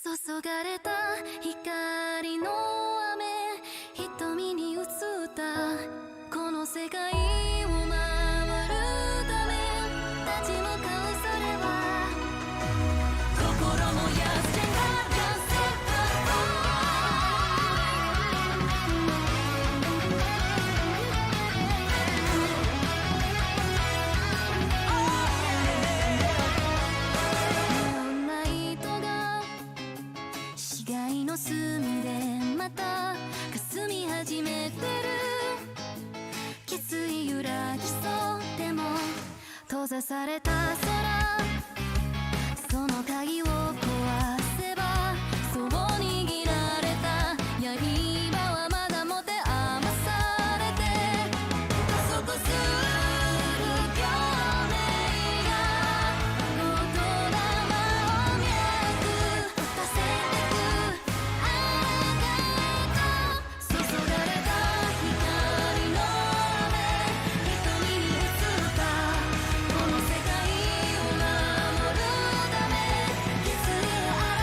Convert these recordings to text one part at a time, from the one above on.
注がれた光の雨、瞳に映ったこの世界を守るため立ち向かう、それは心もやせがやせ隅でまた霞み始めてる。決意揺らぎそうでも閉ざされた空、その鍵を壊せばそう握られた刃はまだ持て余されて加速する共鳴が言霊を脈打たせてく。注がれた光の雨、瞳に映ったこの世界を守るため決意を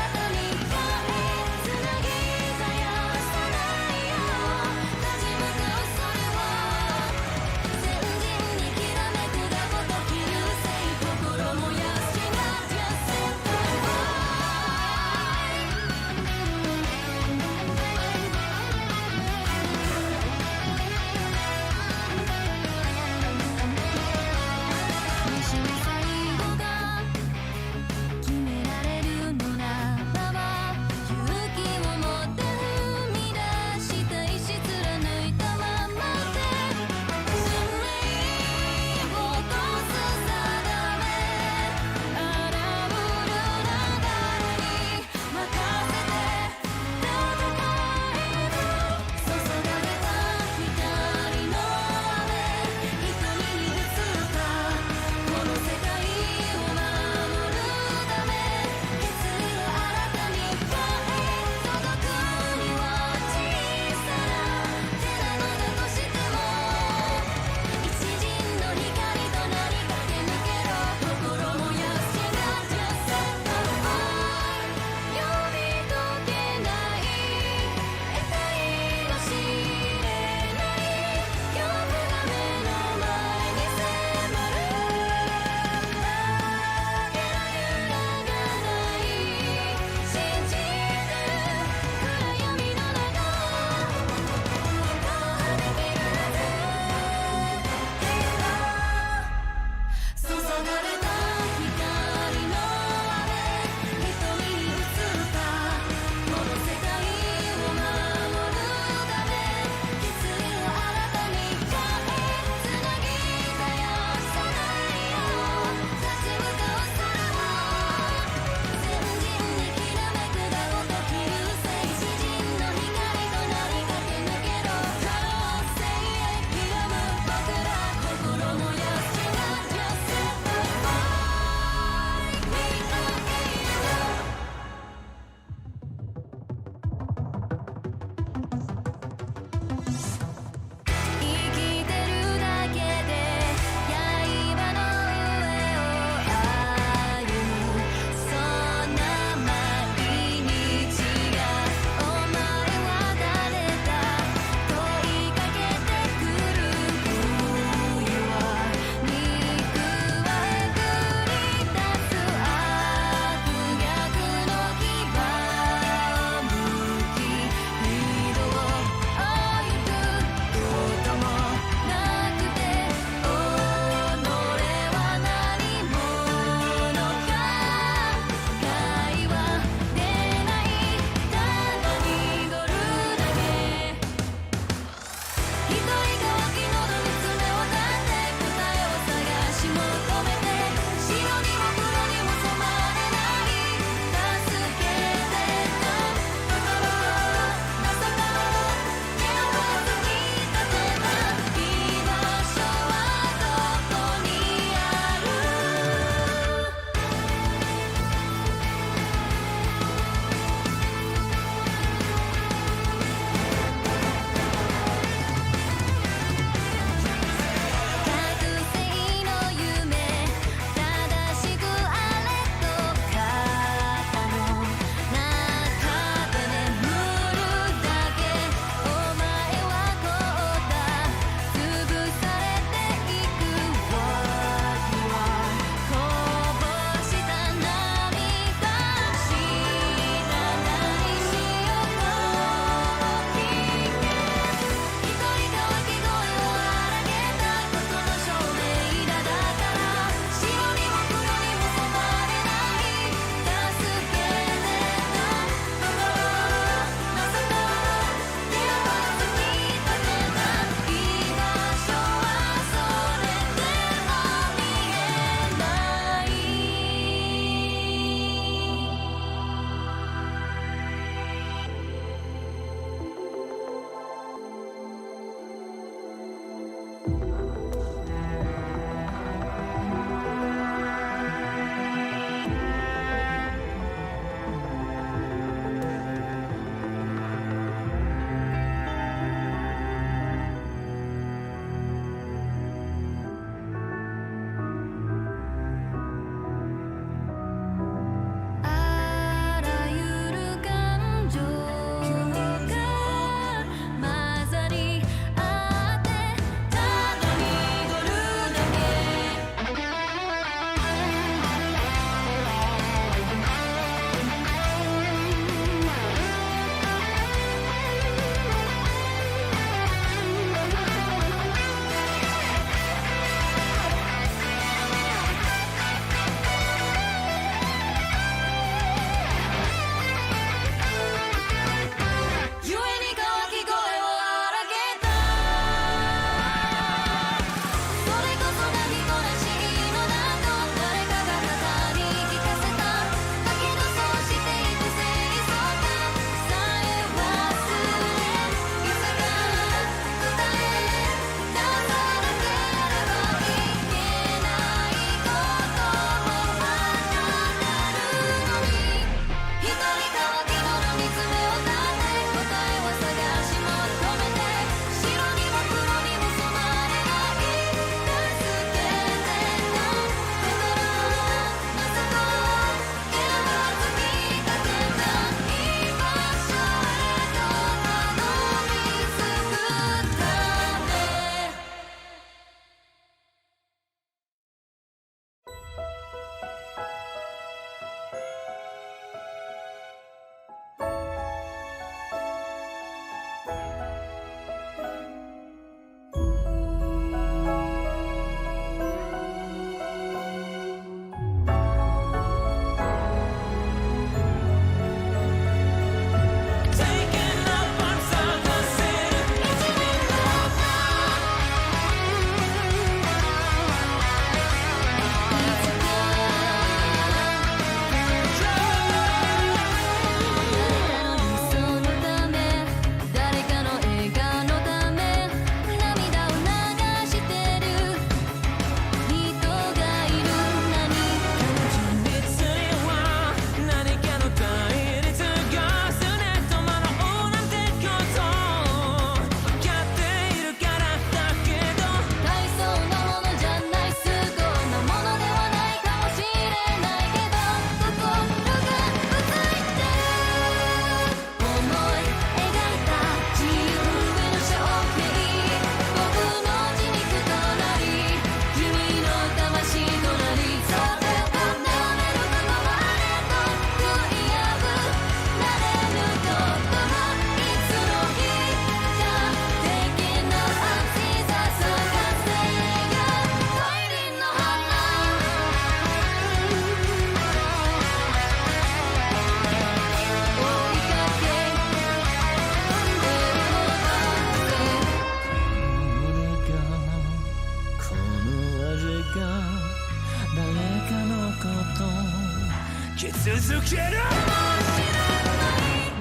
づける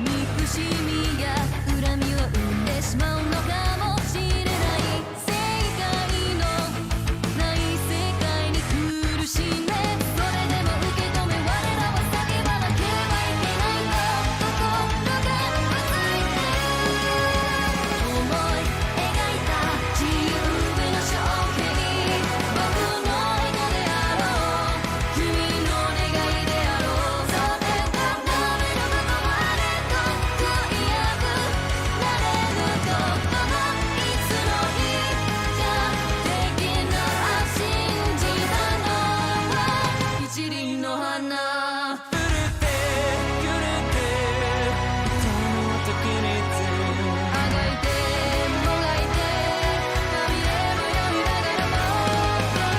憎しみや恨みを生んでしまうのかもしれない正解のない世界に苦しんでそれでも受け止め我らは叫ばなければいけないと心が熱い思い描いた自由への衝撃僕のエゴであろう君の願いであろうそうで固めることもあれと悔いやくなれることもいつの日か的な信じたのは一輪の花触れて揺れてその時にあがいてもがいて涙も読みながらも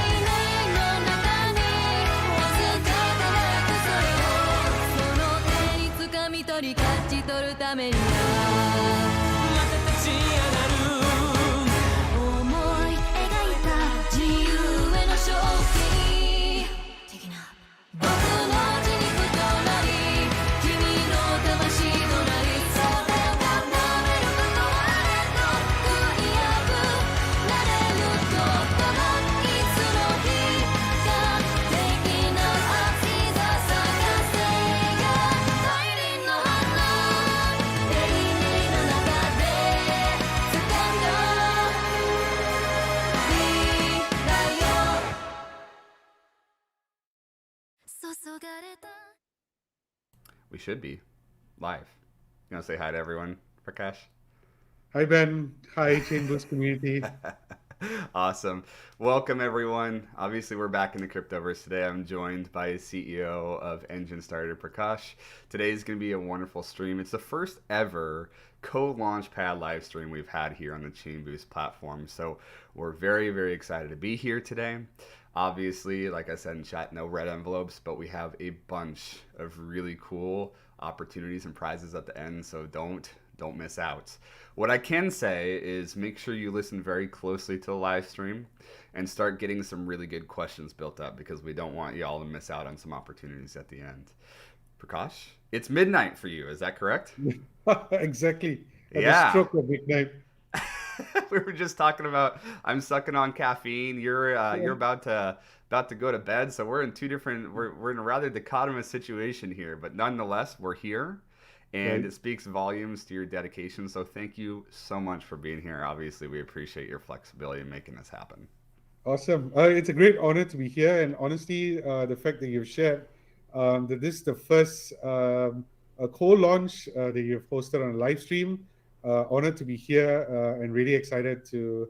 いないの中にわずか輝くそれをその手に掴み取り勝ち取るためにはまた立ち上がる思い描いた自由への衝撃的な僕の血肉となり君の魂となりそうで固めることはあれと悔いやくなれることもいつの日か的な愛ざ探せが大輪の花永遠の中で掴んだ未来を注がれた We should be live. You want to say hi to everyone, Prakash? Hi, Ben. Hi, ChainBoost community. Awesome. Welcome, everyone. Obviously, we're back in the Cryptoverse today. I'm joined by CEO of Enjinstarter, Prakash. Today is going to be a wonderful stream. It's the first ever co-Launchpad live stream we've had here on the ChainBoost platform. So we're very, very excited to be here today. Obviously, like I said in chat, no red envelopes, but we have a bunch of really cool opportunities and prizes at the end. So don't miss out. What I can say is make sure you listen very closely to the live stream and start getting some really good questions built up because we don't want y'all to miss out on some opportunities at the end. Prakash, it's midnight for you. Is that correct? Exactly. At Yeah. the stroke of midnight. We were just talking about I'm sucking on caffeine. You're about to go to bed. So we're in two different. We're in a rather dichotomous situation here, but nonetheless, we're here. And Right. it speaks volumes to your dedication. So thank you so much for being here. Obviously, we appreciate your flexibility in making this happen. Awesome. It's a great honor to be here. And honestly, the fact that you've shared that this is the first a co-launch that you've hosted on a live stream. Honored to be here and really excited to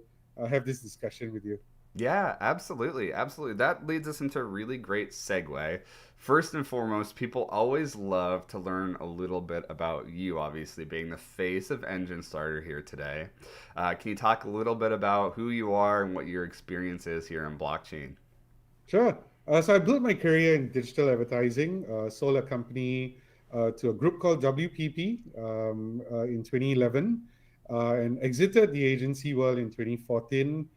have this discussion with you. Yeah, absolutely. Absolutely. That leads us into a really great segue. First and foremost, people always love to learn a little bit about you, obviously, being the face of Enjinstarter here today. Can you talk a little bit about who you are and what your experience is here in blockchain? Sure. So I built my career in digital advertising, sold a company to a group called WPP in 2011 and exited the agency world in 2014.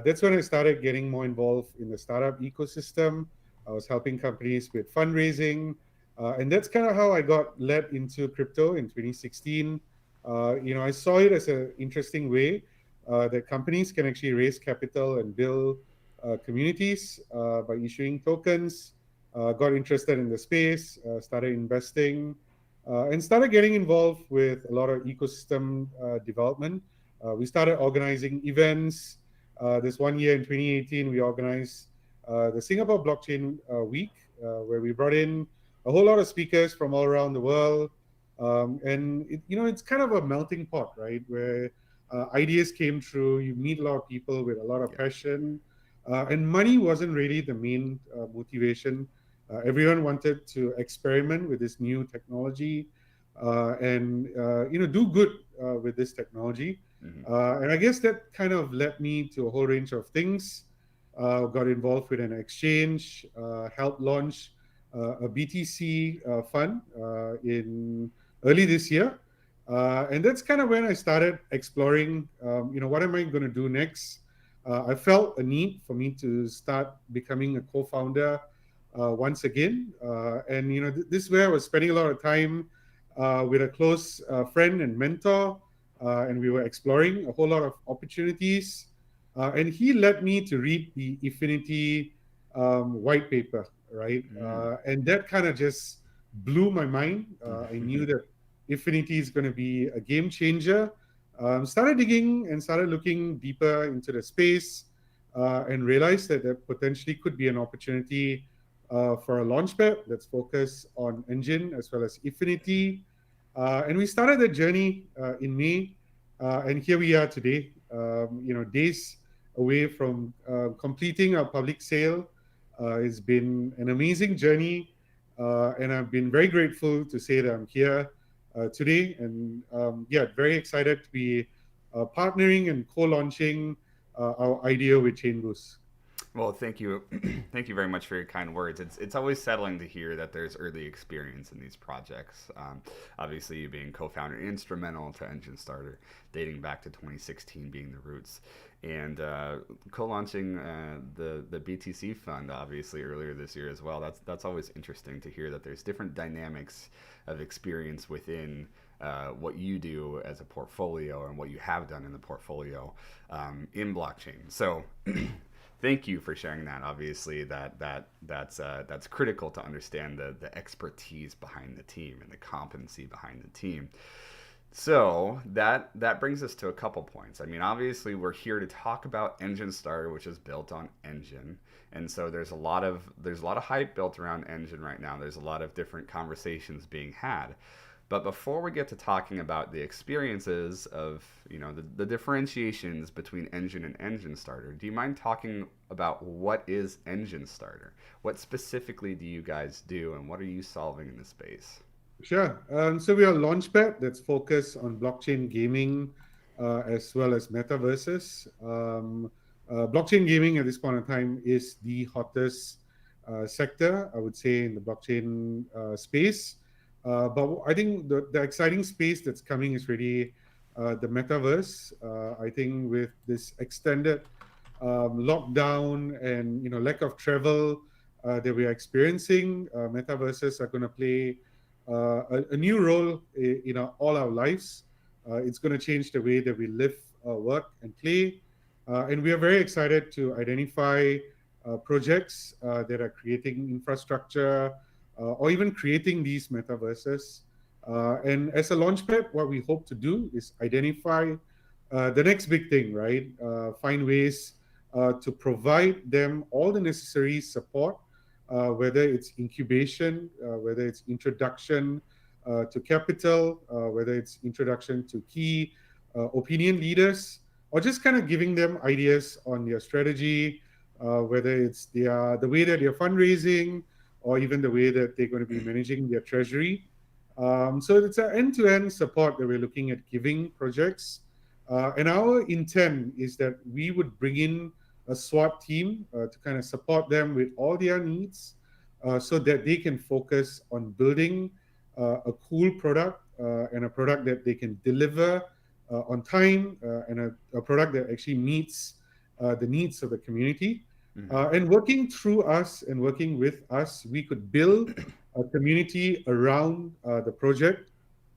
That's when I started getting more involved in the startup ecosystem. I was helping companies with fundraising. And that's kind of how I got led into crypto in 2016. I saw it as an interesting way that companies can actually raise capital and build communities by issuing tokens. Got interested in the space, started investing, and started getting involved with a lot of ecosystem development. We started organizing events. This one year in 2018, we organized the Singapore Blockchain Week, where we brought in a whole lot of speakers from all around the world. It's kind of a melting pot, right? Where ideas came through, you meet a lot of people with a lot of passion, and money wasn't really the main motivation. Everyone wanted to experiment with this new technology and do good with this technology. And I guess that kind of led me to a whole range of things. Got involved with an exchange, helped launch a BTC fund in early this year. And that's kind of when I started exploring, what am I going to do next? I felt a need for me to start becoming a co-founder once again. And this is where I was spending a lot of time with a close friend and mentor, and we were exploring a whole lot of opportunities. And he led me to read the Efinity white paper, right? And that kind of just blew my mind. I knew that Efinity is going to be a game changer. Started digging and started looking deeper into the space, and realized that there potentially could be an opportunity for a launchpad that's focused on Enjin as well as Efinity. And we started the journey in May, and here we are today, days away from completing our public sale. It's been an amazing journey, and I've been very grateful to say that I'm here today, and very excited to be partnering and co-launching our IDO with ChainBoost. Well, thank you. Thank you very much for your kind words. It's always settling to hear that there's early experience in these projects. Obviously, you being co-founder, instrumental to Enjinstarter, dating back to 2016 being the roots. And co-launching the BTC fund, obviously, earlier this year as well. That's always interesting to hear that there's different dynamics of experience within what you do as a portfolio and what you have done in the portfolio in blockchain. So thank you for sharing that. Obviously, that's critical to understand the expertise behind the team and the competency behind the team. So that brings us to a couple points. I mean, obviously, we're here to talk about Enjinstarter, which is built on Enjin, and so there's a lot of hype built around Enjin right now. There's a lot of different conversations being had. But before we get to talking about the experiences of, the differentiations between Enjin and Enjinstarter, do you mind talking about what is Enjinstarter? What specifically do you guys do, and what are you solving in this space? Sure. So we are Launchpad that's focused on blockchain gaming as well as metaverses. Blockchain gaming at this point in time is the hottest sector, I would say, in the blockchain space. But I think the exciting space that's coming is really the metaverse. I think with this extended lockdown and lack of travel that we are experiencing, metaverses are going to play a new role in all our lives. It's going to change the way that we live, work, and play. And we are very excited to identify projects that are creating infrastructure or even creating these metaverses. And as a launchpad, what we hope to do is identify the next big thing, right? Find ways to provide them all the necessary support, whether it's incubation, whether it's introduction to capital, whether it's introduction to key opinion leaders, or just kind of giving them ideas on their strategy, whether it's the way that they're fundraising, or even the way that they're going to be managing their treasury. So it's an end-to-end support that we're looking at giving projects. And our intent is that we would bring in a SWAT team to kind of support them with all their needs so that they can focus on building a cool product and a product that they can deliver on time and a product that actually meets the needs of the community. And working through us and working with us, we could build a community around the project.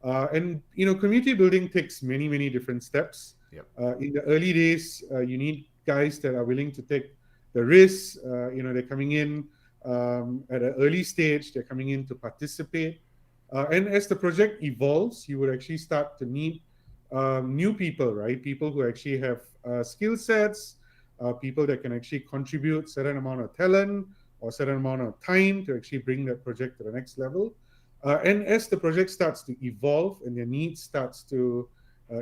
And community building takes many, many different steps. Yep. In the early days, you need guys that are willing to take the risks. They're coming in at an early stage. They're coming in to participate. And as the project evolves, you would actually start to need new people, right? People who actually have skill sets, people that can actually contribute certain amount of talent or certain amount of time to actually bring that project to the next level. And as the project starts to evolve and their needs starts to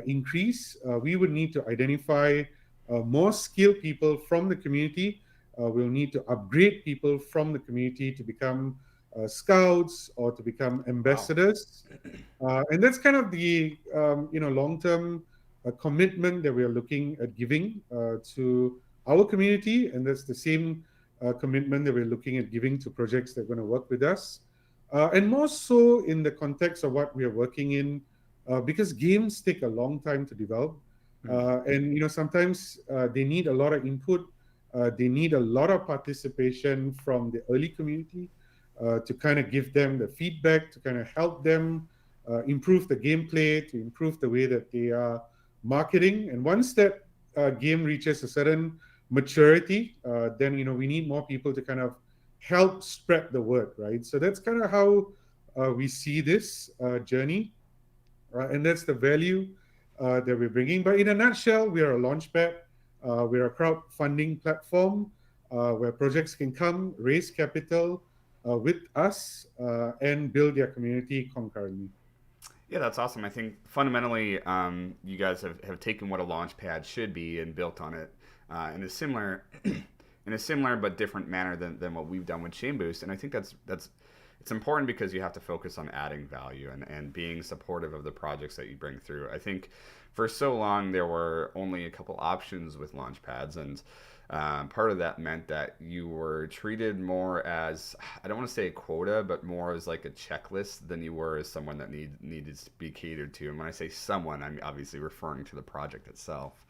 increase, we would need to identify more skilled people from the community. We'll need to upgrade people from the community to become scouts or to become ambassadors. Wow. And that's kind of the long-term commitment that we are looking at giving to our community, and that's the same commitment that we're looking at giving to projects that are going to work with us. And more so in the context of what we are working in, because games take a long time to develop. And sometimes they need a lot of input they need a lot of participation from the early community to kind of give them the feedback, to kind of help them improve the gameplay, to improve the way that they are marketing. And once that game reaches a certain maturity, then we need more people to kind of help spread the word, right? So that's kind of how we see this journey, and that's the value that we're bringing. But in a nutshell, we are a launchpad. We're a crowdfunding platform where projects can come, raise capital with us, and build their community concurrently. Yeah, that's awesome. I think fundamentally, you guys have taken what a launchpad should be and built on it in a similar in a similar but different manner than what we've done with ChainBoost. And I think that's it's important because you have to focus on adding value and being supportive of the projects that you bring through. I think for so long there were only a couple options with launchpads, and part of that meant that you were treated more as, I don't want to say a quota, but more as like a checklist than you were as someone that needed to be catered to. And when I say someone, I'm obviously referring to the project itself.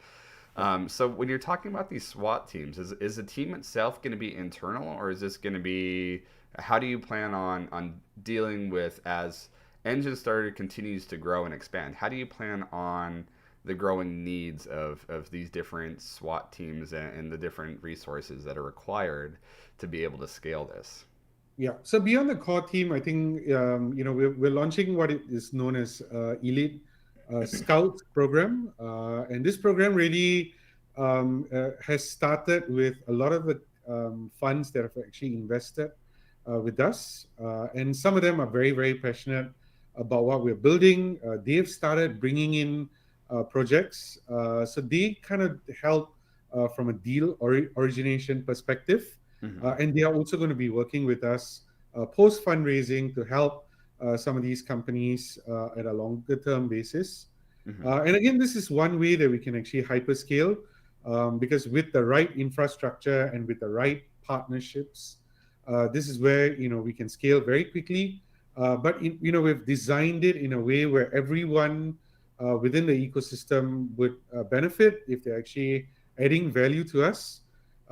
So when you're talking about these SWAT teams, is the team itself going to be internal, or is this going to be, how do you plan on dealing with, as Enjinstarter continues to grow and expand, how do you plan on the growing needs of these different SWAT teams and the different resources that are required to be able to scale this? Yeah. So beyond the core team, I think we're launching what is known as Elite Scout program, and this program really has started with a lot of the funds that have actually invested with us, and some of them are very, very passionate about what we're building. They've started bringing in projects, so they kind of help from a deal origination perspective. And they are also going to be working with us post fundraising to help some of these companies at a longer term basis. And again, this is one way that we can actually hyperscale, because with the right infrastructure and with the right partnerships, this is where we can scale very quickly. But we've designed it in a way where everyone within the ecosystem would benefit if they're actually adding value to us.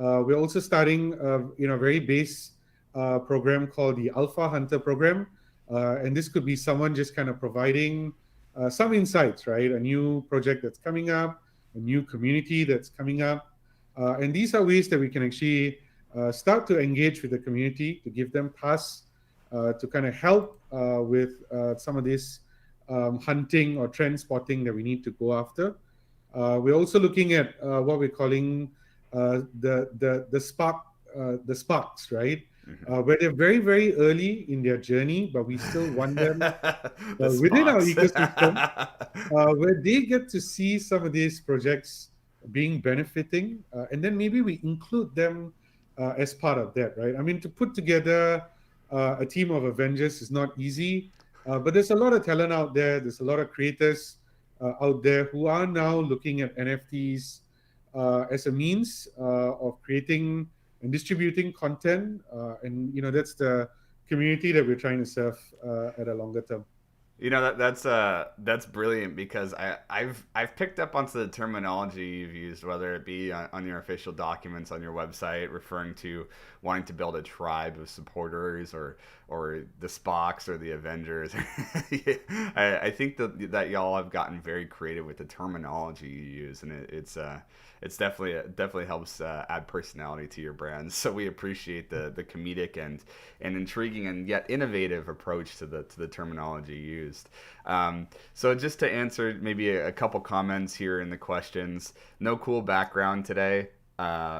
We're also starting a very base program called the Alpha Hunter program. And this could be someone just kind of providing some insights, right? A new project that's coming up, a new community that's coming up. And these are ways that we can actually start to engage with the community, to give them tasks, to kind of help with some of this hunting or trend spotting that we need to go after. We're also looking at what we're calling the sparks, right? Where they're very, very early in their journey, but we still want them within our ecosystem, where they get to see some of these projects being benefiting, and then maybe we include them as part of that, right? I mean, to put together a team of Avengers is not easy, but there's a lot of talent out there. There's a lot of creators out there who are now looking at NFTs as a means of creating and distributing content, and that's the community that we're trying to serve at a longer term. That's brilliant, because I've picked up onto the terminology you've used, whether it be on your official documents on your website, referring to wanting to build a tribe of supporters, or the Spocks or the Avengers. I think that y'all have gotten very creative with the terminology you use, and it's definitely helps add personality to your brand. So we appreciate the comedic and intriguing and yet innovative approach to the terminology used. So just to answer maybe a couple comments here in the questions, no cool background today.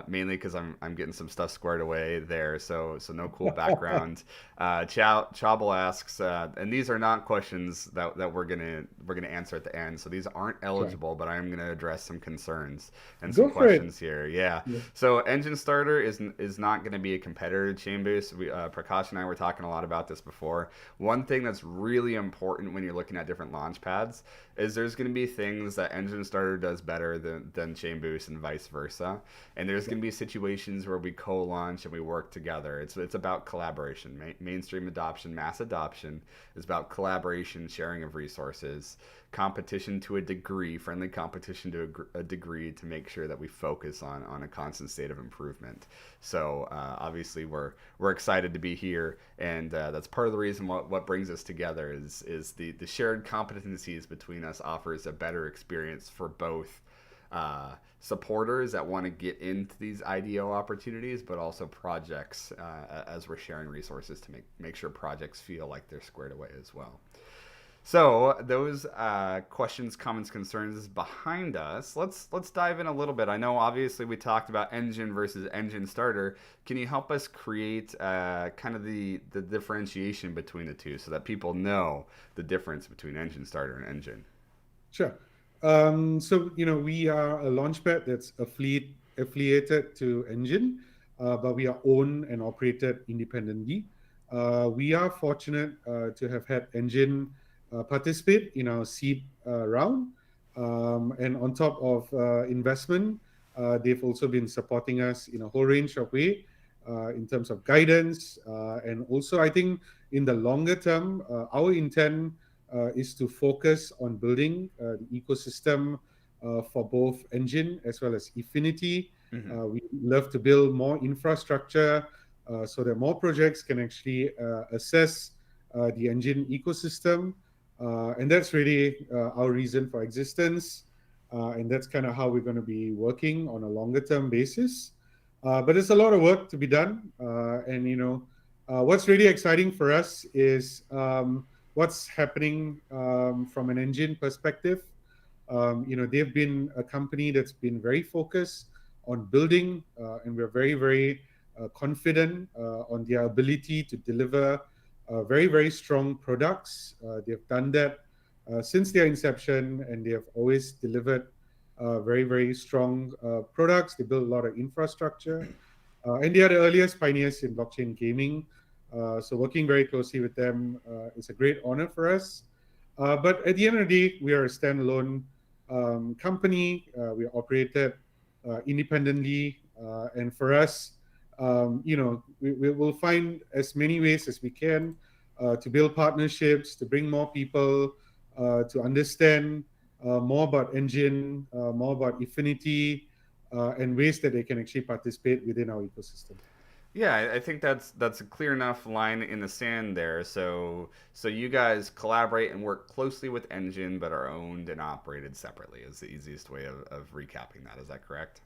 Mainly because I'm getting some stuff squared away there, so no cool background. Chabal asks, and these are not questions that we're gonna answer at the end, so these aren't eligible, but I'm gonna address some concerns and some questions here. Yeah. So Enjinstarter is not gonna be a competitor to ChainBoost. Prakash and I were talking a lot about this before. One thing that's really important when you're looking at different launch pads is there's gonna be things that Enjinstarter does better than ChainBoost, and vice versa. And there's going to be situations where we co-launch and we work together. It's about collaboration, mainstream adoption, mass adoption. It's about collaboration, sharing of resources, competition to a degree, friendly competition to a degree, to make sure that we focus on a constant state of improvement. So obviously we're excited to be here, and that's part of the reason what brings us together is the shared competencies between us offers a better experience for both supporters that want to get into these IDO opportunities, but also projects as we're sharing resources to make sure projects feel like they're squared away as well. So those questions, comments, concerns behind us. Let's dive in a little bit. I know obviously we talked about Enjin versus Enjinstarter. Can you help us create kind of the differentiation between the two so that people know the difference between Enjinstarter and Enjin? Sure. So we are a Launchpad that's affiliated to Enjin, but we are owned and operated independently. We are fortunate to have had Enjin participate in our seed round, and on top of investment, they've also been supporting us in a whole range of ways in terms of guidance, and also I think in the longer term, our intent is to focus on building the ecosystem for both Enjin as well as Efinity. We love to build more infrastructure so that more projects can actually access the Enjin ecosystem. And that's really our reason for existence. And that's kind of how we're going to be working on a longer term basis. But there's a lot of work to be done. And what's really exciting for us is what's happening from an Enjin perspective. They've been a company that's been very focused on building, and we're very, very confident on their ability to deliver very, very strong products. They've done that since their inception, and they have always delivered very, very strong products. They build a lot of infrastructure, and they are the earliest pioneers in blockchain gaming. So working very closely with them is a great honor for us. But at the end of the day, we are a standalone company. We are operated independently, and for us, we will find as many ways as we can to build partnerships, to bring more people to understand more about Enjin, more about Efinity, and ways that they can actually participate within our ecosystem. Yeah, I think that's a clear enough line in the sand there. So you guys collaborate and work closely with Enjin, but are owned and operated separately is the easiest way of recapping that. Is that correct?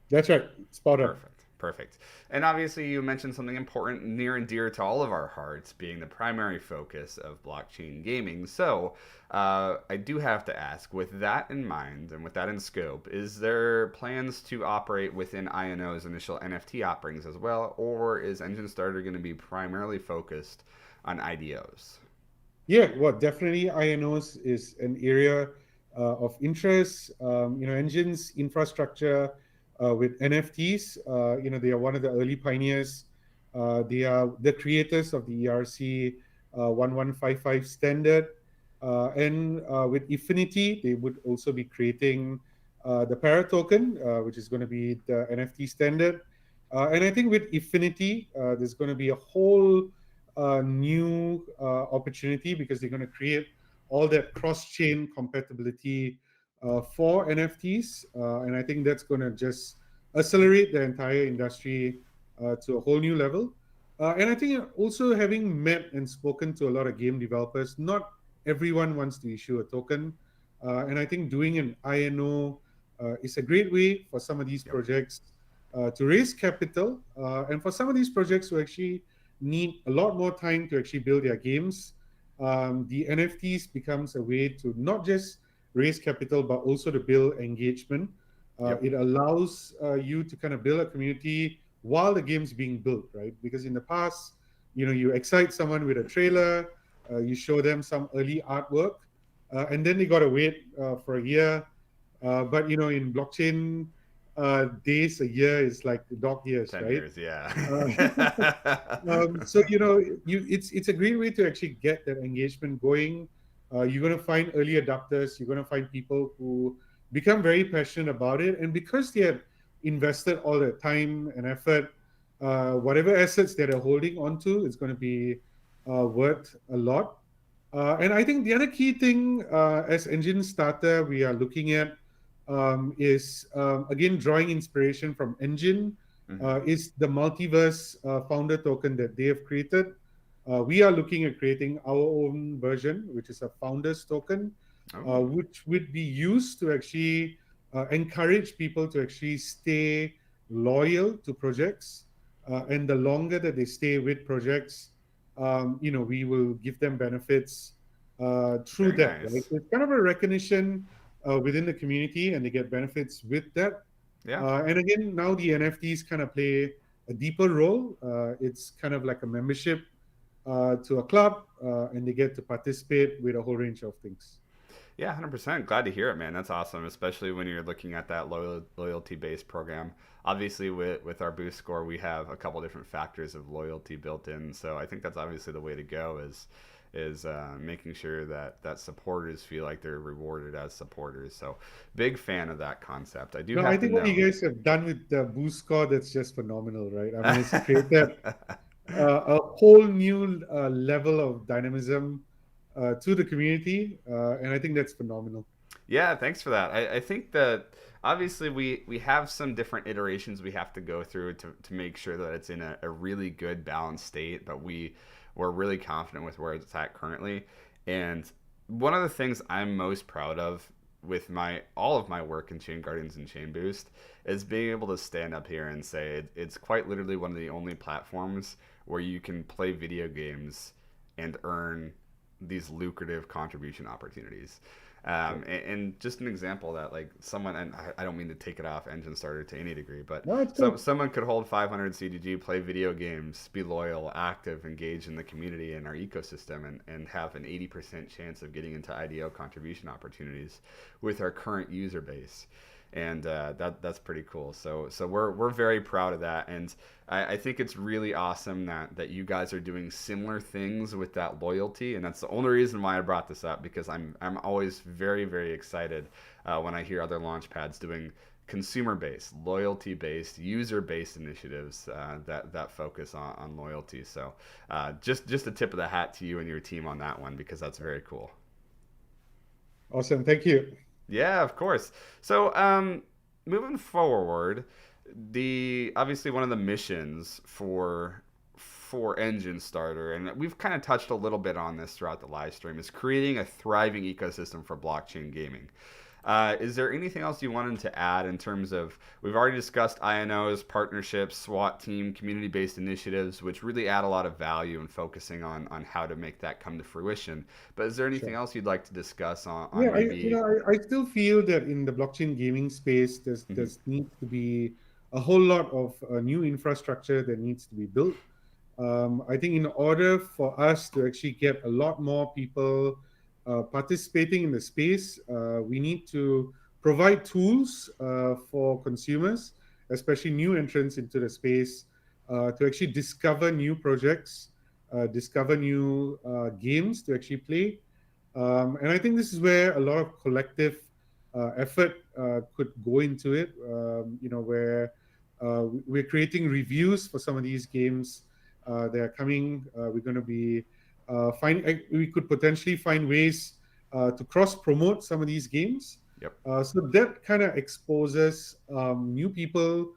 That's right. Spot on. Perfect. And obviously you mentioned something important, near and dear to all of our hearts, being the primary focus of blockchain gaming. So I do have to ask, with that in mind and with that in scope, is there plans to operate within INO's initial NFT offerings as well, or is Enjinstarter going to be primarily focused on IDOs? Yeah, well, definitely INOs is an area of interest. Enjin's infrastructure with NFTs, they are one of the early pioneers. They are the creators of the ERC 1155 standard. And with Efinity, they would also be creating the Para token, which is going to be the NFT standard. And I think with Efinity, there's going to be a whole new opportunity because they're going to create all that cross-chain compatibility for NFTs, and I think that's going to just accelerate the entire industry to a whole new level. And I think also, having met and spoken to a lot of game developers, not everyone wants to issue a token, and I think doing an INO is a great way for some of these projects to raise capital, and for some of these projects who actually need a lot more time to actually build their games. The NFTs becomes a way to not just raise capital, but also to build engagement. It allows you to kind of build a community while the game's being built, right? Because in the past, you excite someone with a trailer, you show them some early artwork, and then they got to wait for a year. But in blockchain days, a year is like the dog years, 10 right? years, yeah. So it's a great way to actually get that engagement going. You're going to find early adopters. You're going to find people who become very passionate about it, and because they had invested all their time and effort. Whatever assets that they're holding onto is going to be worth a lot. And I think the other key thing as Enjinstarter we are looking at is again drawing inspiration from Enjin, is the multiverse founder token that they have created. We are looking at creating our own version, which is a founders token, which would be used to actually encourage people to actually stay loyal to projects. And the longer that they stay with projects, we will give them benefits through Very that. nice. Right? So it's kind of a recognition within the community, and they get benefits with that. Yeah. And again, now the NFTs kind of play a deeper role. It's kind of like a membership to a club, and they get to participate with a whole range of things. Yeah, 100%. Glad to hear it, man. That's awesome, especially when you're looking at that loyalty-based program. Obviously, with our boost score, we have a couple different factors of loyalty built in. So I think that's obviously the way to go is making sure that supporters feel like they're rewarded as supporters. So big fan of that concept. I do No, have I to think know. what you guys have done with the boost score, that's just phenomenal, right? I mean, it's created a whole new level of dynamism to the community, and I think that's phenomenal. Yeah, thanks for that. I think that obviously we have some different iterations we have to go through to make sure that it's in a really good balanced state, but we're really confident with where it's at currently. And one of the things I'm most proud of with all of my work in ChainGuardians and ChainBoost is being able to stand up here and say it's quite literally one of the only platforms where you can play video games and earn these lucrative contribution opportunities. And just an example that like someone, and I don't mean to take it off Enjinstarter to any degree, but No, it's good. someone could hold 500 CGG, play video games, be loyal, active, engaged in the community and our ecosystem, and have an 80% chance of getting into IDO contribution opportunities with our current user base. And that's pretty cool. So we're very proud of that, and I think it's really awesome that you guys are doing similar things with that loyalty, and that's the only reason why I brought this up, because I'm always very, very excited when I hear other launchpads doing consumer-based, loyalty-based, user-based initiatives that focus on loyalty. So just a tip of the hat to you and your team on that one, because that's very cool. Awesome. Thank you. Yeah, of course. So, moving forward, obviously one of the missions for Enjinstarter, and we've kind of touched a little bit on this throughout the live stream, is creating a thriving ecosystem for blockchain gaming. Is there anything else you wanted to add in terms of, we've already discussed INOs, partnerships, SWAT team, community-based initiatives, which really add a lot of value and focusing on how to make that come to fruition. But is there anything else you'd like to discuss on Yeah, maybe? I still feel that in the blockchain gaming space, there's needs to be a whole lot of new infrastructure that needs to be built. I think in order for us to actually get a lot more people participating in the space, we need to provide tools for consumers, especially new entrants into the space, to actually discover new projects, discover new games to actually play. And I think this is where a lot of collective effort could go into it, where we're creating reviews for some of these games that are coming. We're going to be we could potentially find ways to cross-promote some of these games. Yep. So that kind of exposes new people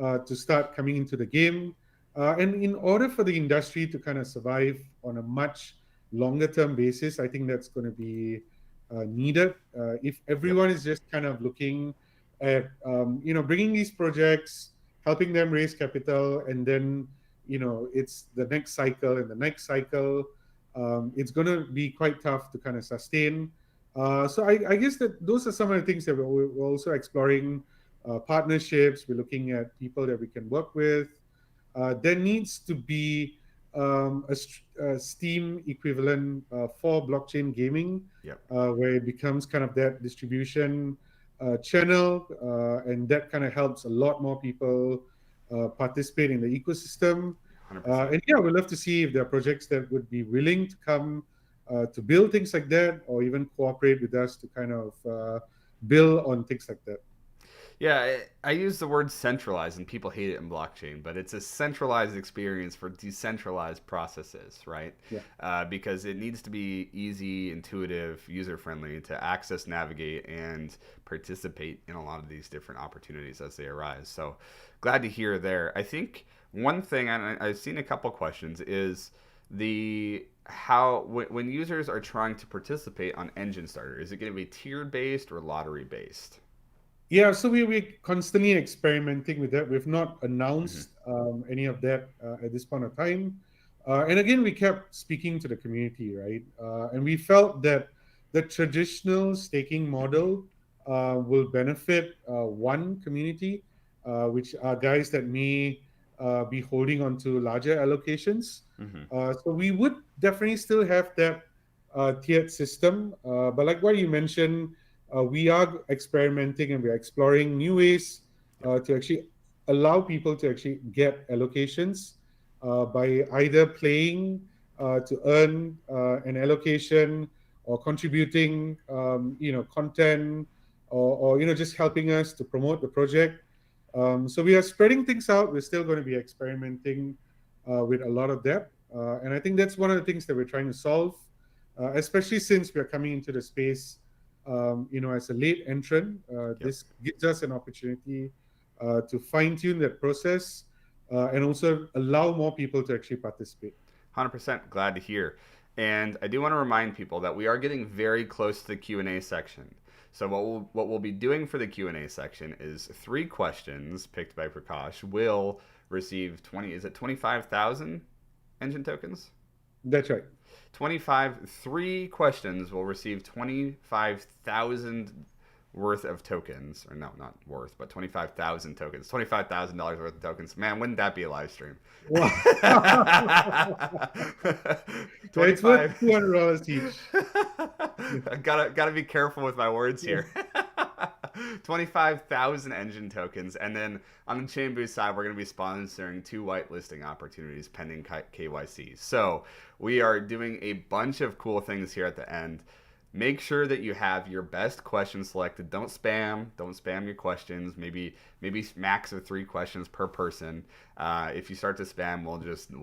to start coming into the game. And in order for the industry to kind of survive on a much longer term basis, I think that's going to be needed. If everyone is just kind of looking at, bringing these projects, helping them raise capital, and then, it's the next cycle and the next cycle, it's going to be quite tough to kind of sustain. So I guess that those are some of the things that we're also exploring. Partnerships, we're looking at people that we can work with. There needs to be a Steam equivalent for blockchain gaming, where it becomes kind of that distribution channel, and that kind of helps a lot more people participate in the ecosystem. And yeah, we'd love to see if there are projects that would be willing to come to build things like that, or even cooperate with us to kind of build on things like that. Yeah, I use the word centralized, and people hate it in blockchain, but it's a centralized experience for decentralized processes, right? Yeah. Because it needs to be easy, intuitive, user friendly to access, navigate, and participate in a lot of these different opportunities as they arise. So glad to hear there. I think one thing, and I've seen a couple questions, is the how when users are trying to participate on Enjinstarter, is it going to be tiered based or lottery based? Yeah, so we're constantly experimenting with that. We've not Mm-hmm. announced any of that at this point of time. And again, we kept speaking to the community, right? And we felt that the traditional staking model will benefit one community, which are guys that may be holding on to larger allocations. Mm-hmm. So we would definitely still have that tiered system. But like what you mentioned, we are experimenting and we're exploring new ways Yep. to actually allow people to actually get allocations by either playing to earn an allocation or contributing, content or just helping us to promote the project. So we are spreading things out. We're still going to be experimenting with a lot of that. And I think that's one of the things that we're trying to solve, especially since we're coming into the space as a late entrant. Yep. This gives us an opportunity to fine tune that process and also allow more people to actually participate. 100% glad to hear. And I do want to remind people that we are getting very close to the Q&A section. So what we'll be doing for the Q&A section is 3 questions picked by Prakash will receive 25,000 Enjin tokens? That's right. 3 questions will receive 25,000 worth of tokens, or no, not worth, but 25,000 tokens, $25,000 worth of tokens. Man, wouldn't that be a live stream? Wow. It's worth 25. $200 each. Gotta be careful with my words here. 25,000 Enjin tokens, and then on the ChainBoost side, we're going to be sponsoring 2 whitelisting opportunities pending KYC. So we are doing a bunch of cool things here at the end. Make sure that you have your best questions selected. Don't spam your questions. Maybe max of 3 questions per person. If you start to spam, we'll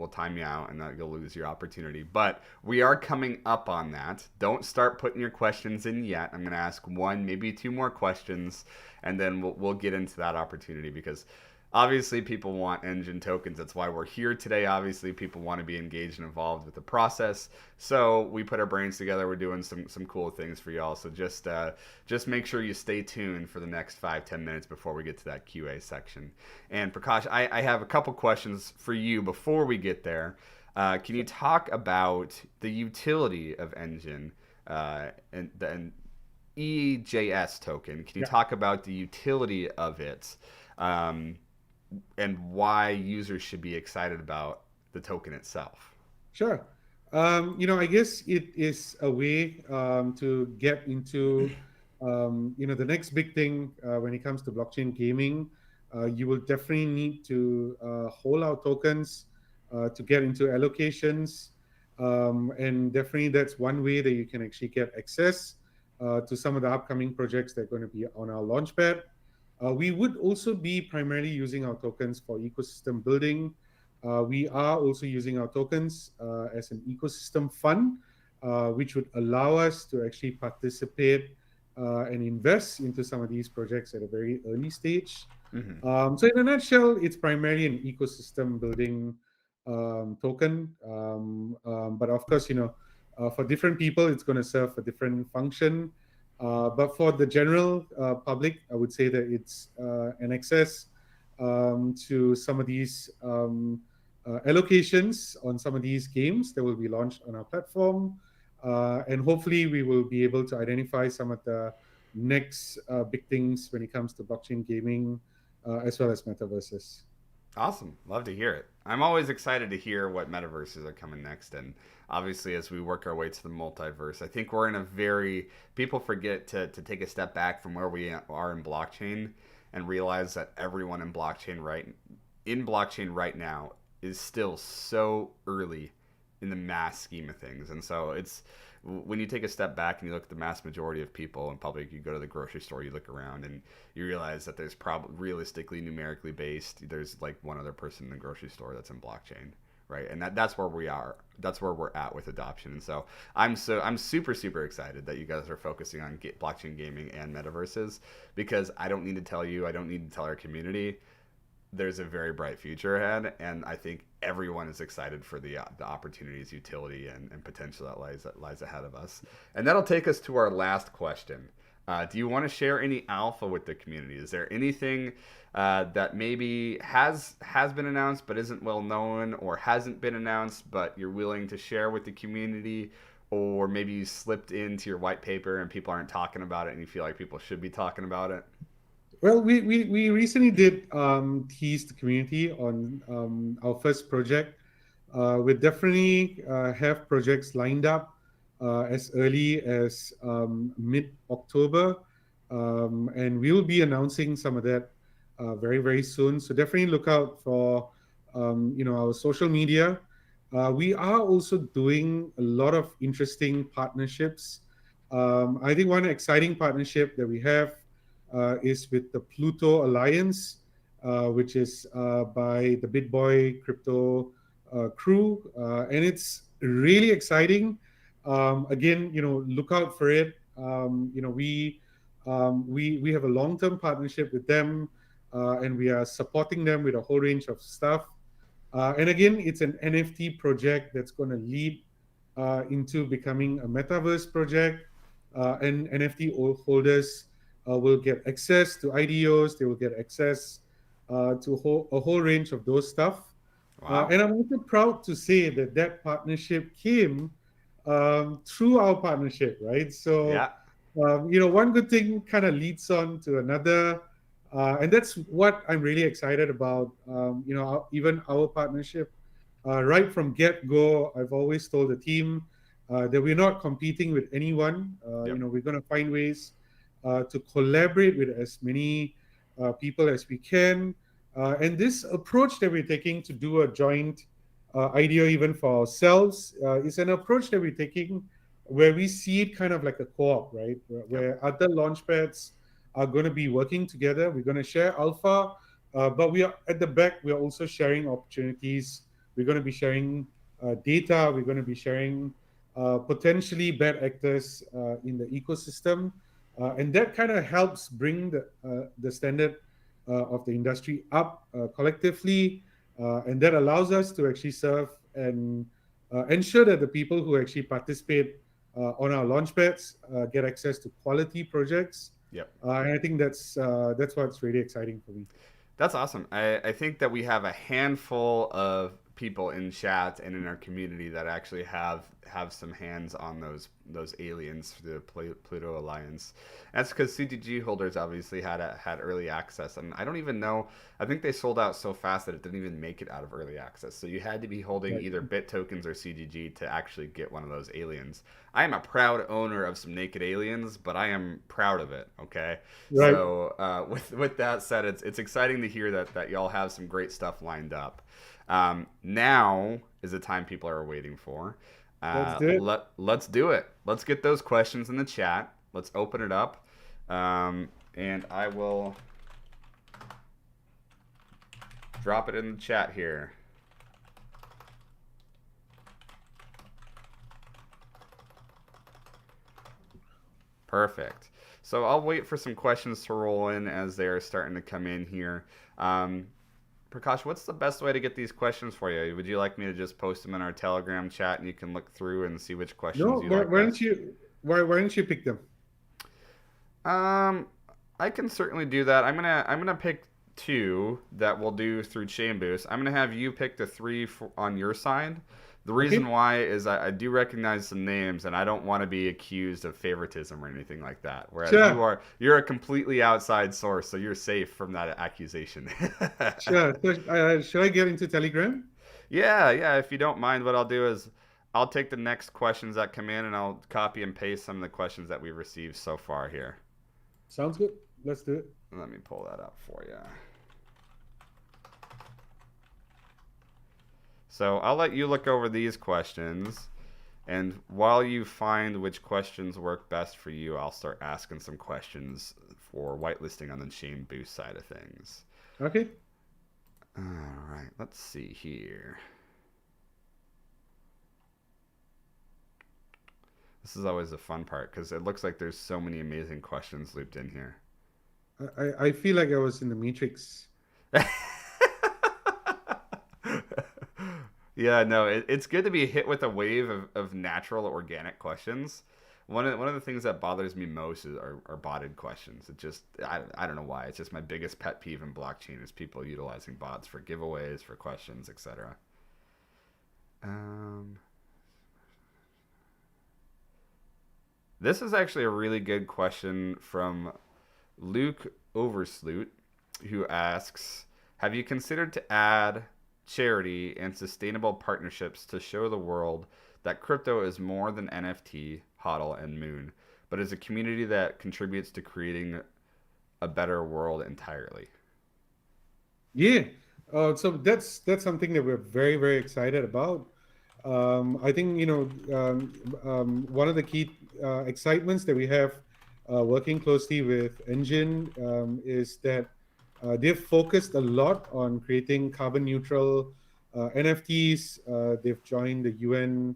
time you out, and that you'll lose your opportunity. But we are coming up on that. Don't start putting your questions in yet. I'm going to ask 1, maybe 2 more questions, and then we'll get into that opportunity, because obviously people want Enjin tokens. That's why we're here today. Obviously people want to be engaged and involved with the process. So we put our brains together. We're doing some cool things for y'all. So just make sure you stay tuned for the next 5-10 minutes before we get to that QA section. And Prakash, I have a couple questions for you before we get there. Can you talk about the utility of Enjin and the EJS token? Can you talk about the utility of it? And why users should be excited about the token itself? Sure. I guess it is a way to get into, the next big thing when it comes to blockchain gaming. You will definitely need to hold our tokens to get into allocations. And definitely that's one way that you can actually get access to some of the upcoming projects that are going to be on our Launchpad. We would also be primarily using our tokens for ecosystem building. We are also using our tokens as an ecosystem fund, which would allow us to actually participate and invest into some of these projects at a very early stage. Mm-hmm. So in a nutshell, it's primarily an ecosystem building token. But of course, for different people, it's going to serve a different function. But for the general public, I would say that it's an access to some of these allocations on some of these games that will be launched on our platform. And hopefully we will be able to identify some of the next big things when it comes to blockchain gaming as well as metaverses. Awesome. Love to hear it. I'm always excited to hear what metaverses are coming next. And obviously, as we work our way to the multiverse, I think we're in a people forget to take a step back from where we are in blockchain and realize that everyone in blockchain right now is still so early in the mass scheme of things. And so when you take a step back and you look at the mass majority of people in public, you go to the grocery store, you look around, and you realize that there's probably realistically numerically based, there's like one other person in the grocery store that's in blockchain, right? And that's where we are. That's where we're at with adoption. And so I'm super excited that you guys are focusing on blockchain gaming and metaverses, because I don't need to tell you, I don't need to tell our community, there's a very bright future ahead, and I think everyone is excited for the opportunities, utility, and potential that lies ahead of us. And that'll take us to our last question. Do you want to share any alpha with the community? Is there anything that maybe has been announced but isn't well known, or hasn't been announced but you're willing to share with the community, or maybe you slipped into your white paper and people aren't talking about it and you feel like people should be talking about it? Well, we recently did tease the community on our first project. We definitely have projects lined up as early as mid-October, and we will be announcing some of that very soon. So definitely look out for our social media. We are also doing a lot of interesting partnerships. I think one exciting partnership that we have is with the Pluto Alliance, which is by the BitBoy crypto crew, and it's really exciting. Again, look out for it. We have a long-term partnership with them, and we are supporting them with a whole range of stuff. And again, it's an NFT project that's going to lead into becoming a metaverse project, and NFT holders will get access to IDOs. They will get access to a whole range of those stuff. Wow. And I'm also proud to say that partnership came through our partnership, right? So, Yeah. One good thing kind of leads on to another. And that's what I'm really excited about, even our partnership. Right from get-go, I've always told the team that we're not competing with anyone. Yep. We're going to find ways to collaborate with as many people as we can. And this approach that we're taking to do a joint IDO even for ourselves is an approach that we're taking where we see it kind of like a co-op, right? Where other launchpads are going to be working together. We're going to share alpha, but we are at the back. We are also sharing opportunities. We're going to be sharing data. We're going to be sharing potentially bad actors in the ecosystem. And that kind of helps bring the standard of the industry up collectively, and that allows us to actually serve and ensure that the people who actually participate on our launchpads get access to quality projects. Yep. And I think that's what's really exciting for me. That's awesome. I think that we have a handful of people in chat and in our community that actually have some hands on those aliens for the Pluto Alliance. That's because CGG holders obviously had early access, and I don't even know. I think they sold out so fast that it didn't even make it out of early access. So you had to be holding either bit tokens or CGG to actually get one of those aliens. I am a proud owner of some naked aliens, but I am proud of it. Okay. Right. So with that said, it's exciting to hear that y'all have some great stuff lined up. Now is the time people are waiting for. Let's do it. Let's do it. Let's get those questions in the chat. Let's open it up. And I will drop it in the chat here. Perfect. So I'll wait for some questions to roll in as they are starting to come in here. Prakash, what's the best way to get these questions for you? Would you like me to just post them in our Telegram chat and you can look through and see which questions you like? Why don't you pick them? I can certainly do that. I'm gonna pick two that we'll do through ChainBoost. I'm gonna have you pick the three on your side. The reason why is I do recognize some names, and I don't want to be accused of favoritism or anything like that. Whereas you're a completely outside source, so you're safe from that accusation. Sure. So, should I get into Telegram? Yeah. If you don't mind, what I'll do is I'll take the next questions that come in, and I'll copy and paste some of the questions that we've received so far here. Sounds good. Let's do it. Let me pull that up for you. So I'll let you look over these questions, And while you find which questions work best for you, I'll start asking some questions for whitelisting on the ChainBoost side of things. Okay. All right, let's see here. This is always the fun part because it looks like there's so many amazing questions looped in here. I feel like I was in the Matrix. Yeah, no, it's good to be hit with a wave of natural, organic questions. One of the things that bothers me most are botted questions. It just I don't know why. It's just my biggest pet peeve in blockchain is people utilizing bots for giveaways, for questions, etc. This is actually a really good question from Luke Oversloot, who asks, have you considered to add charity and sustainable partnerships to show the world that crypto is more than NFT, HODL, and Moon, but is a community that contributes to creating a better world entirely? Yeah. So that's something that we're very, very excited about. I think, one of the key excitements that we have working closely with Enjin is that they've focused a lot on creating carbon neutral NFTs. They've joined the UN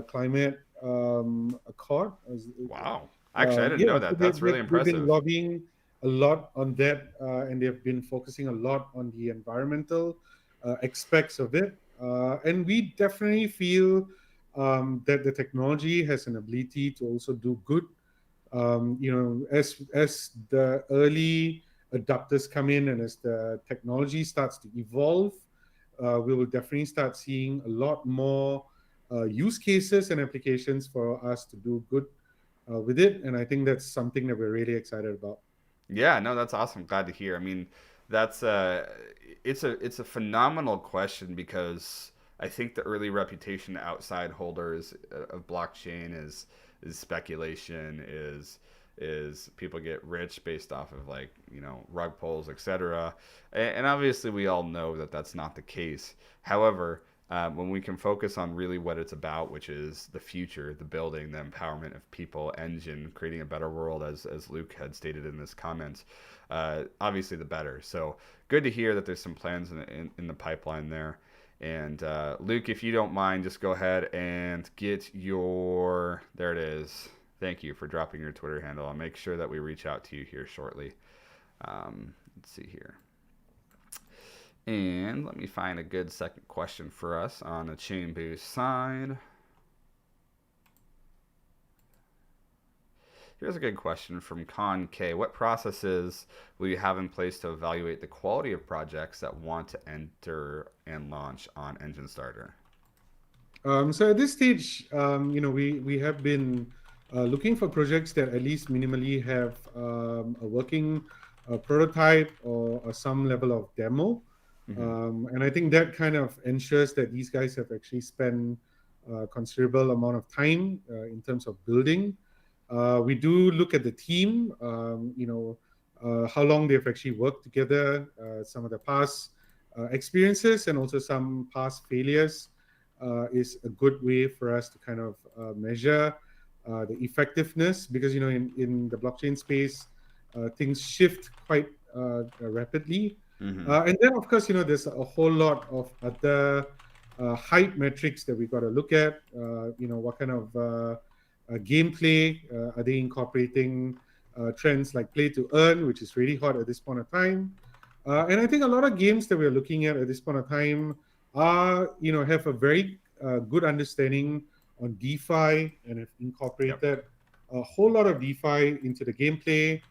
Climate Accord. Wow. Actually, I didn't know So that. That's really they've been impressive. lobbying a lot on that, and they've been focusing a lot on the environmental aspects of it. And we definitely feel that the technology has an ability to also do good. As the early adopters come in and as the technology starts to evolve, we will definitely start seeing a lot more use cases and applications for us to do good with it. And I think that's something that we're really excited about. Yeah, no, that's awesome. Glad to hear. I mean, that's it's a phenomenal question because I think the early reputation to outside holders of blockchain is speculation, is people get rich based off of like, rug pulls, etc. And obviously we all know that that's not the case. However, when we can focus on really what it's about, which is the future, the building, the empowerment of people, Enjin, creating a better world, as Luke had stated in his comments, obviously the better. So good to hear that there's some plans in the pipeline there. And Luke, if you don't mind, just go ahead and get your, there it is. Thank you for dropping your Twitter handle. I'll make sure that we reach out to you here shortly. Let's see here. And let me find a good second question for us on the ChainBoost side. Here's a good question from Con K. What processes will you have in place to evaluate the quality of projects that want to enter and launch on Enjinstarter? So at this stage, we have been looking for projects that at least minimally have a working prototype or some level of demo. And I think that kind of ensures that these guys have actually spent a considerable amount of time in terms of building. We do look at the team, how long they've actually worked together, some of the past experiences, and also some past failures is a good way for us to kind of measure the effectiveness, because in the blockchain space, things shift quite rapidly. And then, of course, there's a whole lot of other hype metrics that we got to look at. What kind of gameplay are they incorporating? Trends like play to earn, which is really hot at this point of time. And I think a lot of games that we're looking at this point of time are, have a very good understanding on DeFi and have incorporated a whole lot of DeFi into the gameplay.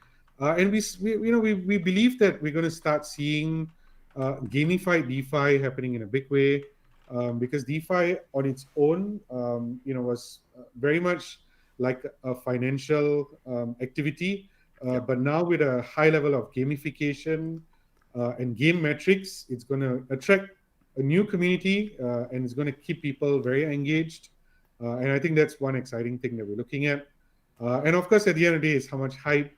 And we believe that we're going to start seeing gamified DeFi happening in a big way, because DeFi on its own, was very much like a financial activity, but now with a high level of gamification and game metrics, it's going to attract a new community and it's going to keep people very engaged. And I think that's one exciting thing that we're looking at. And of course, at the end of the day, is how much hype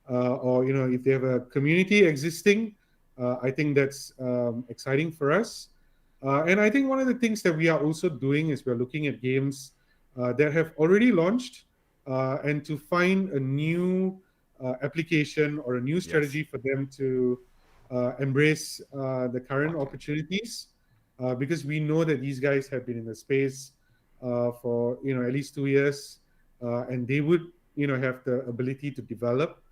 or if they have a community existing. I think that's exciting for us. And I think one of the things that we are also doing is we're looking at games that have already launched, and to find a new application or a new strategy for them to embrace the current Blockchain. opportunities, because we know that these guys have been in the space for at least 2 years, and they would have the ability to develop.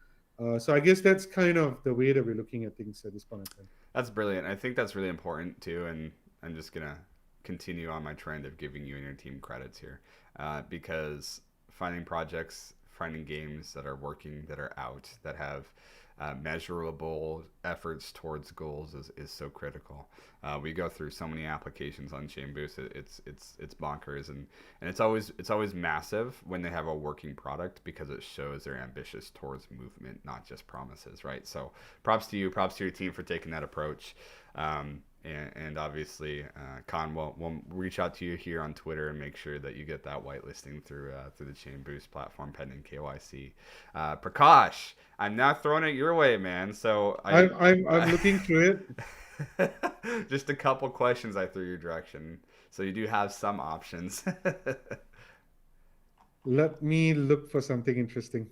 So I guess that's kind of the way that we're looking at things at this point in time. That's brilliant. I think that's really important too, and I'm just gonna continue on my trend of giving you and your team credits here, because finding projects, finding games that are working, that are out, that have measurable efforts towards goals is so critical. We go through so many applications on ChainBoost. It's bonkers, and it's always massive when they have a working product, because it shows they're ambitious towards movement, not just promises, right? So props to you, props to your team for taking that approach. And obviously, Khan, we'll reach out to you here on Twitter and make sure that you get that whitelisting through the ChainBoost platform pending KYC. Prakash, I'm now throwing it your way, man. So I'm looking through it. just a couple questions I threw your direction, so you do have some options. Let me look for something interesting.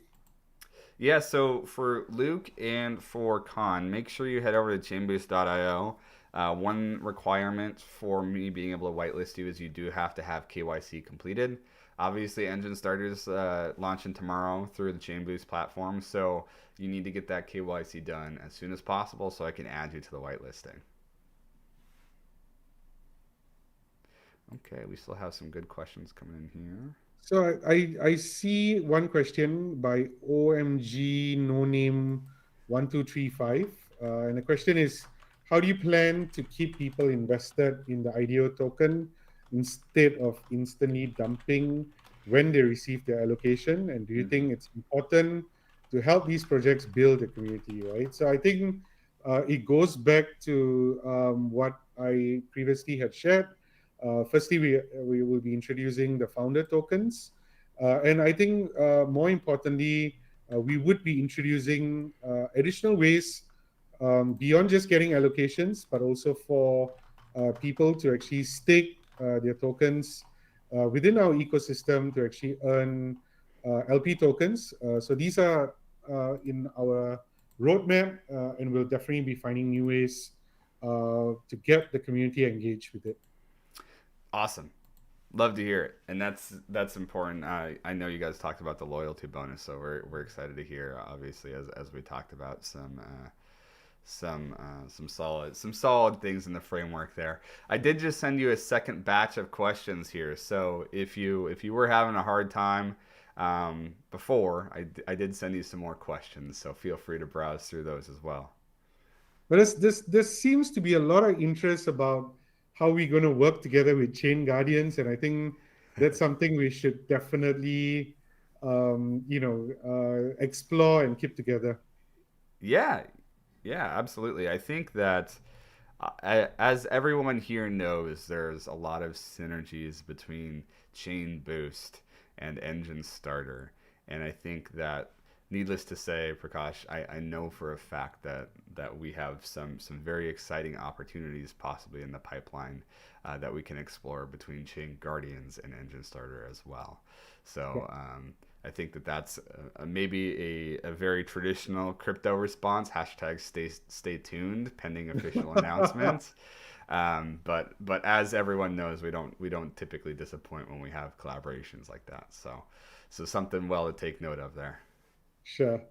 Yeah, so for Luke and for Khan, make sure you head over to chainboost.io. One requirement for me being able to whitelist you is you do have to have KYC completed. Obviously, Enjinstarter's launching tomorrow through the ChainBoost platform, so you need to get that KYC done as soon as possible so I can add you to the whitelisting. Okay, we still have some good questions coming in here. So I see one question by OMG No Name 1235, and the question is, how do you plan to keep people invested in the IDO token instead of instantly dumping when they receive their allocation? And do you think it's important to help these projects build a community, right? So I think it goes back to what I previously had shared. Firstly, we will be introducing the founder tokens. And I think more importantly, we would be introducing additional ways beyond just getting allocations, but also for people to actually stake their tokens within our ecosystem to actually earn LP tokens. So these are in our roadmap, and we'll definitely be finding new ways to get the community engaged with it. Awesome. Love to hear it, and that's important. I know you guys talked about the loyalty bonus, so we're excited to hear. Obviously, as we talked about some solid things in the framework there. I did just send you a second batch of questions here, so if you were having a hard time before, I did send you some more questions, so feel free to browse through those as well. But there seems to be a lot of interest about how we're going to work together with ChainGuardians, and I think that's something we should definitely, explore and keep together. Yeah, absolutely. I think that as everyone here knows, there's a lot of synergies between ChainBoost and Enjinstarter, and I think that, needless to say, Prakash, I know for a fact that we have some very exciting opportunities possibly in the pipeline that we can explore between ChainGuardians and Enjinstarter as well. So I think that's maybe a very traditional crypto response. Hashtag stay tuned pending official announcements. But as everyone knows, we don't typically disappoint when we have collaborations like that. So something well to take note of there. Sure.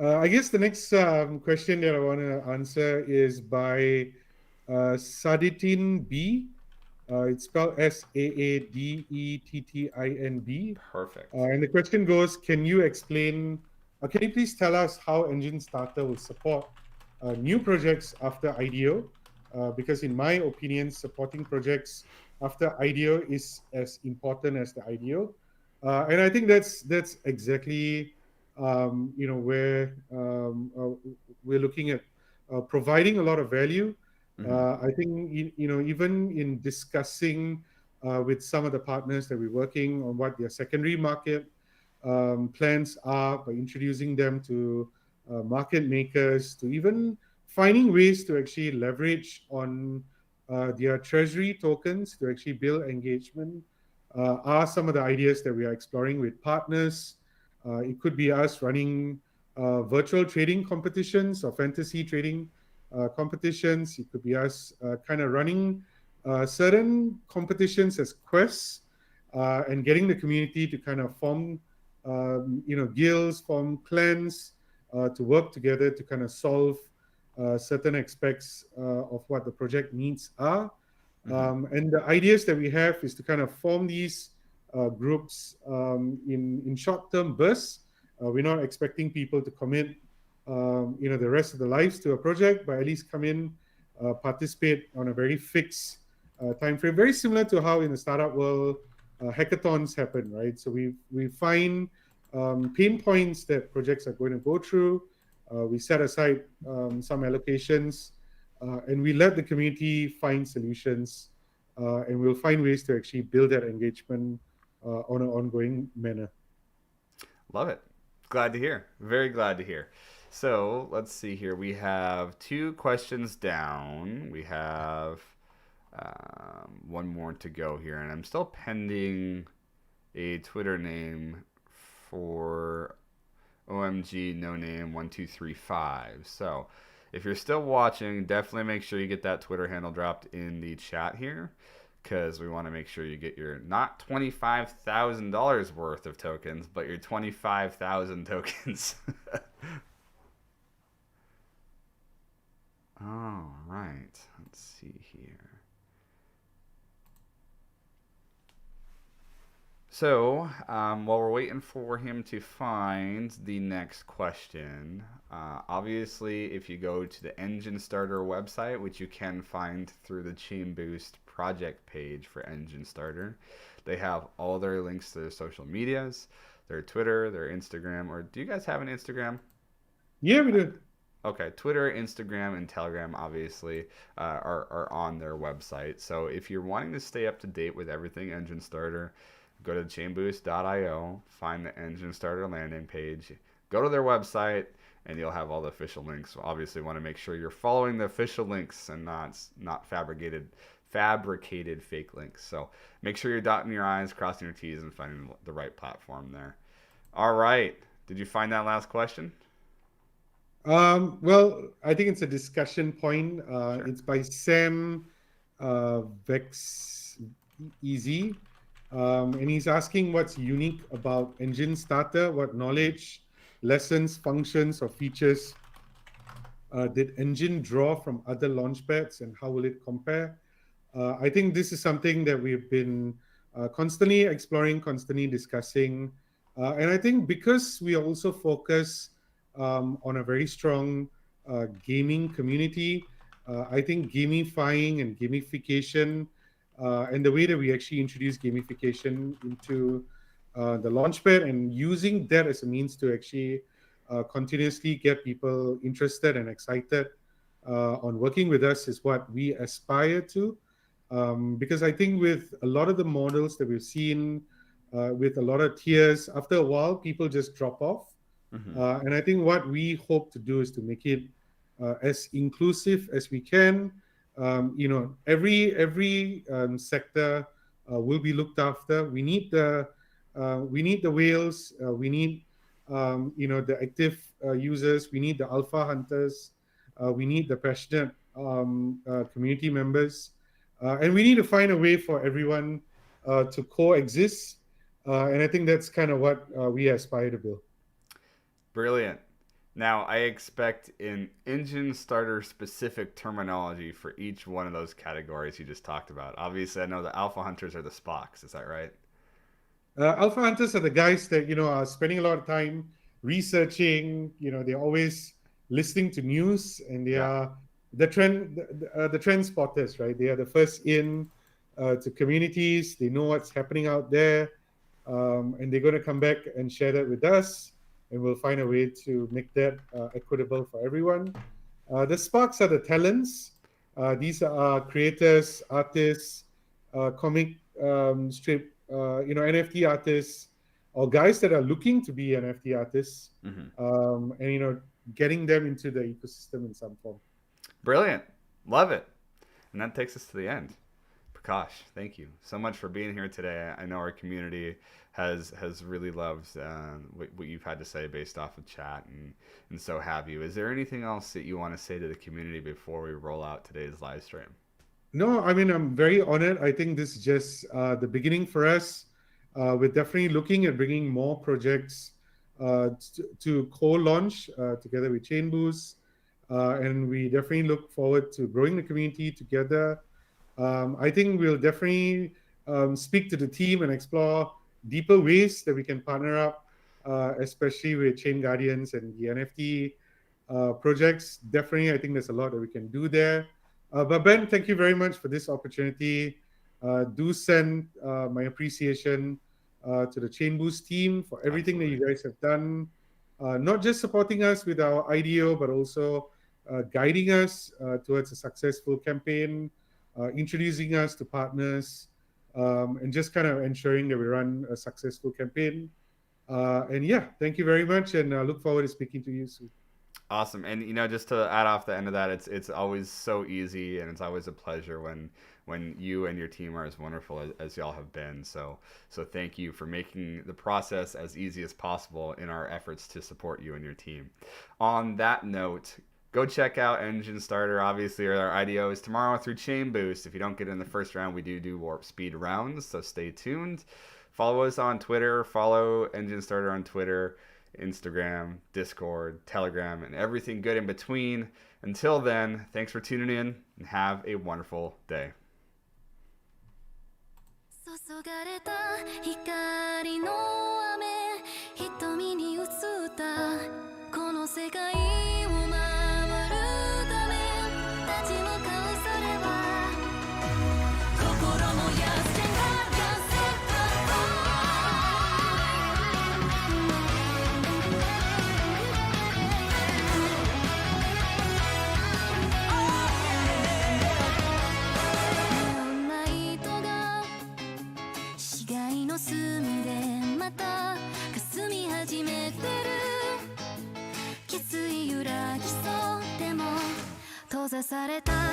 I guess the next question that I want to answer is by Saditin B. It's spelled SAADETTINB. Perfect. And the question goes, can you please tell us how Enjinstarter will support new projects after IDO? Because in my opinion, supporting projects after IDO is as important as the IDO. And I think that's exactly where we're looking at providing a lot of value. I think even in discussing with some of the partners that we're working on what their secondary market plans are, by introducing them to market makers, to even finding ways to actually leverage on their treasury tokens to actually build engagement. are some of the ideas that we are exploring with partners. It could be us running virtual trading competitions or fantasy trading competitions. It could be us kind of running certain competitions as quests and getting the community to kind of form, guilds, form clans to work together to kind of solve certain aspects of what the project needs are. And the ideas that we have is to kind of form these groups in short-term bursts. We're not expecting people to commit, the rest of their lives to a project, but at least come in, participate on a very fixed time frame, very similar to how in the startup world hackathons happen, right? So we find pain points that projects are going to go through. We set aside some allocations, and we let the community find solutions, and we'll find ways to actually build that engagement on an ongoing manner. Love it. Glad to hear. Very glad to hear. So let's see here. We have 2 questions down. We have one more to go here, and I'm still pending a Twitter name for OMG no name 1235. So if you're still watching, definitely make sure you get that Twitter handle dropped in the chat here, because we want to make sure you get your not $25,000 worth of tokens, but your 25,000 tokens. All right, let's see here. So, while we're waiting for him to find the next question, obviously, if you go to the Enjinstarter website, which you can find through the ChainBoost project page for Enjinstarter, they have all their links to their social medias, their Twitter, their Instagram, or do you guys have an Instagram? Yeah, we do. Okay, Twitter, Instagram, and Telegram obviously are on their website. So if you're wanting to stay up to date with everything Enjinstarter, go to ChainBoost.io, find the Enjinstarter landing page, go to their website, and you'll have all the official links. So obviously, want to make sure you're following the official links and not fabricated fake links. So make sure you're dotting your I's, crossing your T's, and finding the right platform there. All right. Did you find that last question? Well, I think it's a discussion point. Sure. It's by Sam Vex Easy. And he's asking what's unique about Enjinstarter, what knowledge, lessons, functions, or features did Enjin draw from other launchpads, and how will it compare? I think this is something that we've been constantly exploring, constantly discussing. And I think because we also focus on a very strong gaming community, I think gamifying and gamification and the way that we actually introduce gamification into the Launchpad and using that as a means to actually continuously get people interested and excited on working with us is what we aspire to. Because I think with a lot of the models that we've seen with a lot of tiers, after a while, people just drop off. And I think what we hope to do is to make it as inclusive as we can. Every sector will be looked after. We need the whales. We need the active users. We need the alpha hunters. We need the passionate community members, and we need to find a way for everyone to coexist. And I think that's kind of what we aspire to build. Brilliant. Now, I expect an Enjinstarter specific terminology for each one of those categories you just talked about. Obviously, I know the alpha hunters are the Spocks. Is that right? Alpha hunters are the guys that are spending a lot of time researching. They're always listening to news, and they are the trend spotters, right? They are the first in to communities. They know what's happening out there, and they're going to come back and share that with us. And we'll find a way to make that equitable for everyone. The sparks are the talents. These are creators, artists, comic strip, NFT artists, or guys that are looking to be NFT artists, and getting them into the ecosystem in some form. Brilliant. Love it. And that takes us to the end. Prakash, thank you so much for being here today. I know our community has really loved what you've had to say based off of chat, and so have you. Is there anything else that you want to say to the community before we roll out today's live stream? No, I mean, I'm very honored. I think this is just the beginning for us. We're definitely looking at bringing more projects to co-launch together with ChainBoost. And we definitely look forward to growing the community together. I think we'll definitely speak to the team and explore deeper ways that we can partner up, especially with ChainGuardians and the NFT projects. Definitely, I think there's a lot that we can do there. But Ben, thank you very much for this opportunity. Do send my appreciation to the ChainBoost team for everything that you guys have done, not just supporting us with our IDO, but also guiding us towards a successful campaign, introducing us to partners, and just kind of ensuring that we run a successful campaign. And yeah, thank you very much, and I look forward to speaking to you soon. Awesome. And just to add off the end of that, it's always so easy, and it's always a pleasure when you and your team are as wonderful as y'all have been. So thank you for making the process as easy as possible in our efforts to support you and your team. On that note, go check out Enjinstarter. Obviously, our IDO is tomorrow through ChainBoost. If you don't get in the first round, we do warp speed rounds, so stay tuned. Follow us on Twitter. Follow Enjinstarter on Twitter, Instagram, Discord, Telegram, and everything good in between. Until then, thanks for tuning in, and have a wonderful day. 注がれた光の雨瞳に映ったこの世界を守るため立ち向かうそれは心も痩せ隅でまた霞み始めてる決意揺らぎそうでも閉ざされた